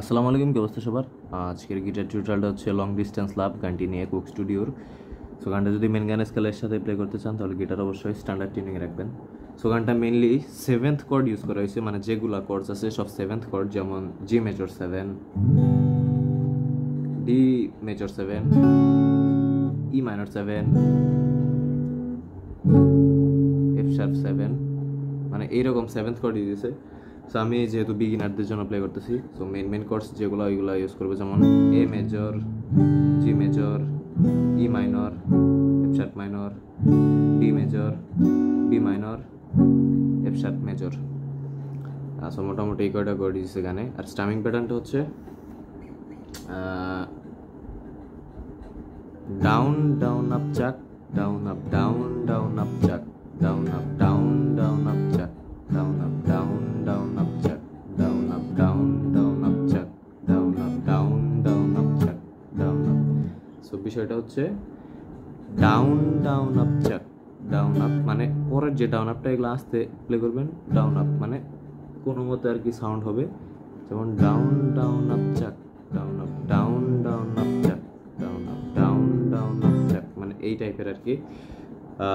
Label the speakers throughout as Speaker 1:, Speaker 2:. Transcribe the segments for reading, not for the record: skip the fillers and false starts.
Speaker 1: আসসালামু আলাইকুম, কি অবস্থা সবার? আজকের গিটার টিউটোরিয়ালটা হচ্ছে লং ডিস্টেন্স লাভ গানটি নিয়ে কুক স্টুডিওর। সো গানটা যদি মেন গানের স্কেলের সাথে প্লে করতে চান তাহলে গিটার অবশ্যই স্ট্যান্ডার্ড টিউনিংয়ে রাখবেন। সো গানটা মেনলি সেভেন্থ কর্ড ইউজ করা হয়েছে, মানে যেগুলো কর্ডস আছে সব সেভেন্থ কর্ড, যেমন জি major 7, D major 7, E minor 7, F sharp 7, মানে এইরকম সেভেন্থ কর্ড ইউজ হয়েছে। সো আমি যেহেতু বিগিনারদের জন্য প্লে করতেছি, সো মেন কোর্স যেগুলো ওইগুলো ইউজ করবো, যেমন A major, G major, E minor, F sharp minor, D major, B minor, F sharp major. So মোটামুটি এই কয়টা কর্ড দিচ্ছে গানে। আর স্টামিং প্যাটার্নটা হচ্ছে ডাউন ডাউন আপ চাক, down up down down up চাক, down up down down up চাক, down up down down up চাক, down up down down up চাক, down up down down up চাক, ডাউন আপ। সো বিষয়টা হচ্ছে down down up চাক, down up মানে পরের যে ডাউন আপটা এগুলো আস্তে প্লে করবেন। ডাউন আপ মানে কোনো মতে আর কি সাউন্ড হবে, যেমন ডাউন ডাউন আপ চাক, down up down down up চাক, down up down down up চাক, মানে এই টাইপের আর কি।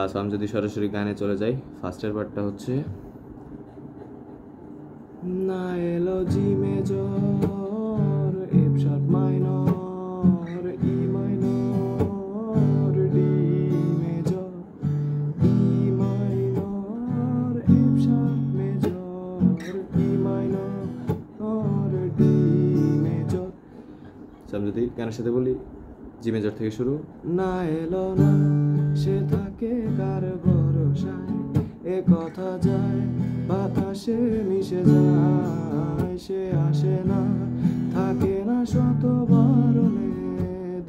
Speaker 1: সো আমি যদি সরাসরি গানে চলে যাই, ফার্স্টের পার্টটা হচ্ছে না এলো জি মেজর, এফ শার্প মাইনর, ই minor, D major, E minor, F sharp major, E minor, D major. আমি যদি গানের সাথে বলি, জি মেজর থেকে শুরু, না এলো না সে থাকে কার ভরসায়, এ কথা যায় বাতাসে মিশে যায়, সে আসে না থাকে না শত বারণে,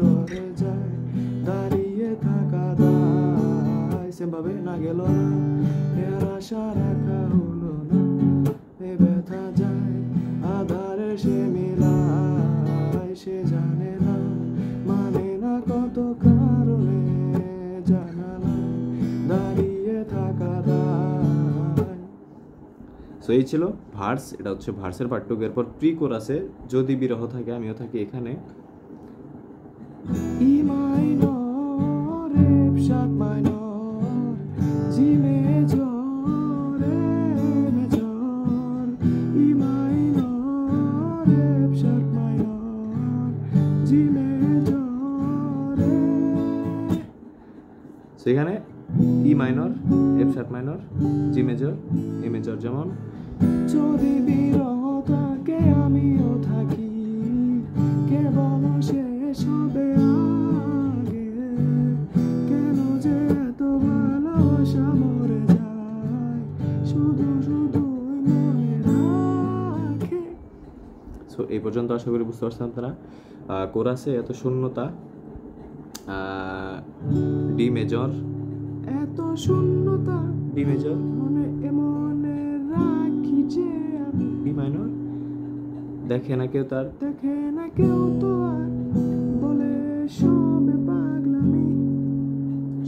Speaker 1: ধরে যায় দাঁড়িয়ে থাকা দায়, সেভাবে না গেল না এর আশা রাখা হলো না, এ ব্যথা যায় আধারে সে মিলায়, সে জানে না মানে না কত কারণে, জানালায় দাঁড়িয়ে থাকা দায়। সো এই ছিল ভার্স, এটা হচ্ছে ভার্সের পার্টটুকু। এরপর প্রি কোরাসে যদি বিরহ থাকে আমিও থাকি এখানে, E minor, F sharp minor, G major, A major, E minor, F sharp minor, G major. সেখানে E minor, F sharp minor, G major, A major. যেমন যদি বিরহ থাকে আমিও থাকি, কেবল শেষ হবে আগে, কেন যে এত ভালোবাসা মরে যায়, শুধু শুধু মনে রাখে। সো এই পর্যন্ত আশা করি বুঝতে পারছেন আপনারা। কোরাসে এত শূন্যতা, ডি মেজর, এত শূন্যতা, ডি মেজর, মনে এমনে রাখি যে আমি, বি মাইনর, দেখে না কেউ তার, দেখে না কেউ তো আর, বলে সবে পাগলামি,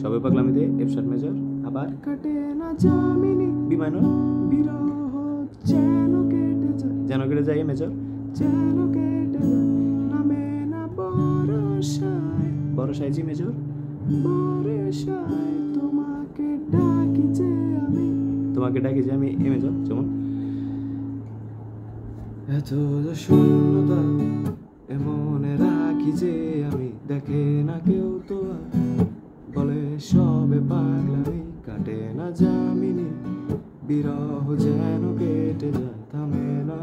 Speaker 1: সবে পাগলামিতে এফ শার্প মেজর, আবার কাটে না জামিনি, বি মাইনর, বিরহ যেন কেটে যায়, যেন কেটে যায় এ মেজর, যেন কেটে যায়, নামে না বরসায়, বরসায় জি মেজর, বরসায় তোমাকে ডাকি যে আমি, তোমাকে ডাকি যে আমি, এ মেজর। যেমন এত শূন্যতা এমনে রাখি যে আমি, দেখে না কেউ তো আর, বলে সবে পাগলামি, কাটে না জামিনি, বিরহ যেন কেটে যায়, থামে না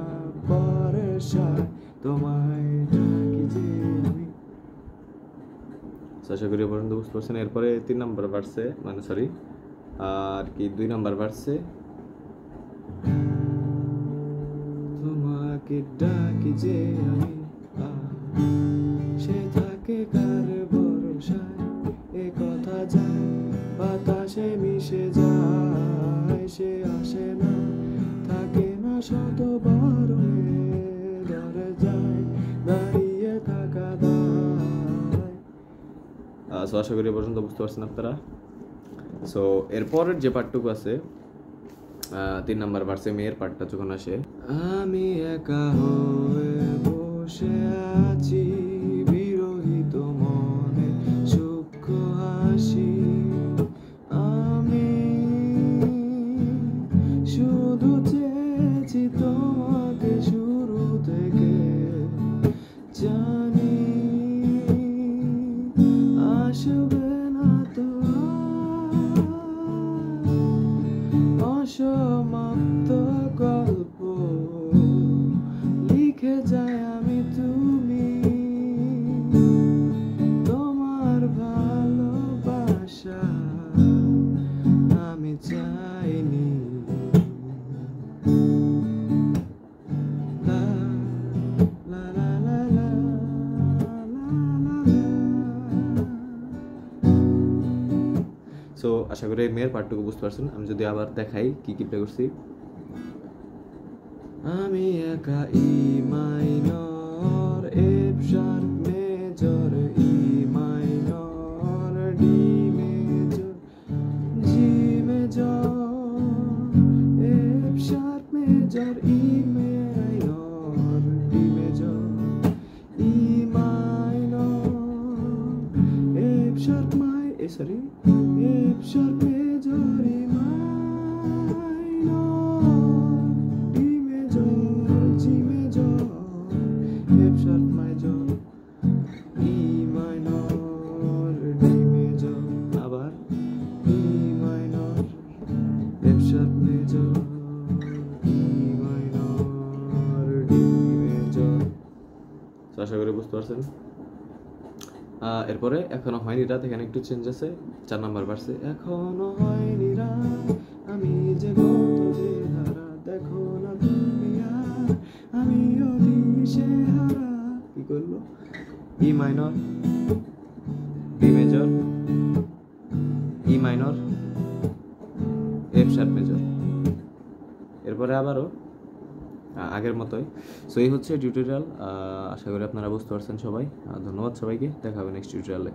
Speaker 1: বর্ষায় তোমায় ডাকি যে আমি। আশা করি পর্যন্ত বুঝতে পারছেন। এরপরে 3 নম্বর ভার্সে, মানে সরি আর কি 2 নম্বর ভার্সে, তোমাকে ডাকি যে আমি, সে থাকে কার ভরসায়, এ কথা যায় বাতাসে মিশে যায়, সে আসে না থাকে না শত বারণে, ধরে যায় দাঁড়িয়ে থাকা দায়। সো আশা করি পর্যন্ত বুঝতে পারছেন আপনারা। সো এরপরের যে পার্টটুকু আছে, 3 নম্বর ভার্সে মেয়ের পার্টটা যখন আসে, আমি একা হয়ে যাই আমি তুমি, তোমার ভালোবাসা আমি চাইনি। লা লা লা লা লা লা লা লা। সো আশা করি এই মেয়ের পার্টটুকু বুঝতে পারছেন। আমি যদি আবার দেখাই কি কি প্লে করছি। আমি একা E minor F sharp major E minor D major G major F sharp major E minor D major E minor F sharp sorry F sharp major E আশা করি বুঝতে পারছেন। এরপরে এখনো হয়নি রাত, এখানে একটু চেঞ্জ আছে। 4 নাম্বার ভার্সে এখনো হয়নি রাত, আমি যে কত যে হারা, দেখো না তুমি আর আমিও দিশেহারা। কি করলো? ই minor D major E minor F sharp major. এরপরে আবারও আগের মতোই। সো এই হচ্ছে টিউটোরিয়াল। আশা করি আপনারা বুঝতে পারছেন সবাই। ধন্যবাদ সবাইকে, দেখা হবে নেক্সট টিউটোরিয়ালে।